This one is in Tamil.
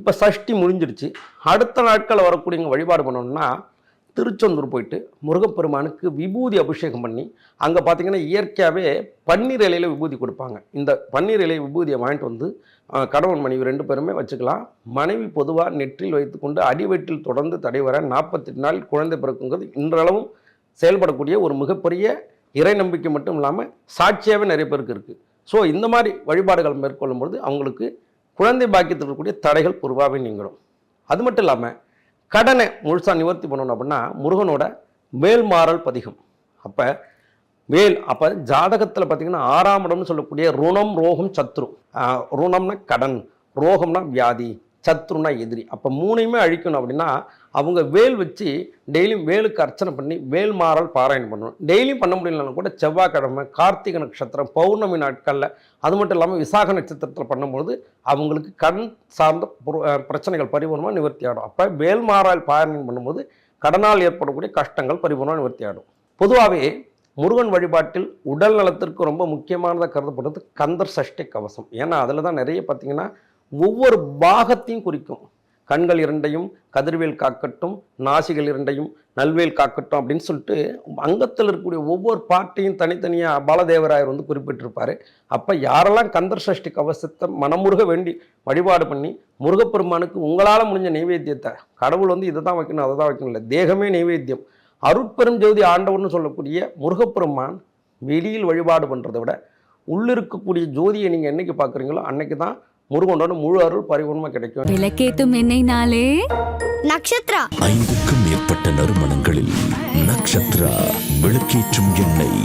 இப்போ சஷ்டி முடிஞ்சிடுச்சு. அடுத்த நாட்கள் வரக்கூடிய வழிபாடு பண்ணணும்னா திருச்செந்தூர் போயிட்டு முருகப்பெருமானுக்கு விபூதி அபிஷேகம் பண்ணி, அங்கே பார்த்தீங்கன்னா இயற்கையாகவே பன்னீர் இலையில் விபூதி கொடுப்பாங்க. இந்த பன்னீர் இலை விபூதியை வாங்கிட்டு வந்து கணவன் மனைவி 2 பேருமே வச்சுக்கலாம். மனைவி பொதுவாக நெற்றில் வைத்துக்கொண்டு அடிவயிற்றில் தொடர்ந்து தடைவர 48 நாள் குழந்தை பிறக்குங்கிறது இன்றளவும் செயல்படக்கூடிய ஒரு மிகப்பெரிய இறை நம்பிக்கை மட்டும் இல்லாமல் சாட்சியாகவே நிறைய பேருக்கு இருக்குது. ஸோ இந்த மாதிரி வழிபாடுகள் மேற்கொள்ளும்பொழுது அவங்களுக்கு குழந்தை பாக்கியத்தில் இருக்கக்கூடிய தடைகள் பொதுவாகவே நீங்களும். அது மட்டும் இல்லாமல் கடனை முழுசாக நிவர்த்தி பண்ணணும் அப்படின்னா முருகனோட வேல்மாறல் பதிகம். அப்போ ஜாதகத்தில் பார்த்தீங்கன்னா 6ஆம் இடம்னு சொல்லக்கூடிய ருணம் ரோகம் சத்ரு. ருணம்னா கடன், ரோகம்னா வியாதி, சத்ருனா எதிரி. அப்போ 3ஐயுமே அழிக்கணும் அப்படின்னா அவங்க வேல் வச்சு டெய்லியும் வேலுக்கு அர்ச்சனை பண்ணி வேல்மாறல் பாராயணம் பண்ணணும். டெய்லியும் பண்ண முடியலனாலும் கூட செவ்வாய்க்கிழமை, கார்த்திகை நட்சத்திரம், பௌர்ணமி நாட்களில், அது மட்டும் இல்லாமல் விசாக நட்சத்திரத்தில் பண்ணும்போது அவங்களுக்கு கண் சார்ந்த பிரச்சனைகள் பரிபூர்ணமாக நிவர்த்தி ஆகிடும். அப்போ வேல்மாறல் பாராயணம் பண்ணும்போது கடனால் ஏற்படக்கூடிய கஷ்டங்கள் பரிபூர்ணமாக நிவர்த்தி ஆகிடும். பொதுவாகவே முருகன் வழிபாட்டில் உடல் நலத்திற்கு ரொம்ப முக்கியமானதாக கருதப்படுறது கந்தர் சஷ்டி கவசம். ஏன்னா அதில் தான் நிறைய பார்த்திங்கன்னா ஒவ்வொரு பாகத்தையும் குறிக்கும். கண்கள் 2ஐயும் கதிர்வேல் காக்கட்டும், நாசிகள் 2ஐயும் நல்வேல் காக்கட்டும் அப்படின்னு சொல்லிட்டு அங்கத்தில் இருக்கக்கூடிய ஒவ்வொரு பாட்டையும் தனித்தனியாக பாலதேவராயர் வந்து குறிப்பிட்டிருப்பார். அப்போ யாரெல்லாம் கந்தர் சஷ்டி கவசத்தை மனமுருக வேண்டி வழிபாடு பண்ணி முருகப்பெருமானுக்கு உங்களால் முடிஞ்ச நைவேத்தியத்தை, கடவுள் வந்து இதை தான் வைக்கணும் அதை தான் வைக்கணும் இல்லை, தேகமே நைவேத்தியம், அருட்பெரும் ஜோதி ஆண்டவர்னு சொல்லக்கூடிய முருகப்பெருமான் வெளியில் வழிபாடு பண்ணுறதை விட உள்ளிருக்கக்கூடிய ஜோதியை நீங்கள் என்னைக்கு பார்க்குறீங்களோ அன்னைக்கு தான் முருகனோட முழு அருள் பரிபூர்ணமாக கிடைக்கும். விளக்கேத்தும் எண்ணெய்னாலே நக்ஷத்ரா. 5க்கும் மேற்பட்ட நறுமணங்களில் நக்ஷத்ரா விளக்கேற்றும் எண்ணெய்.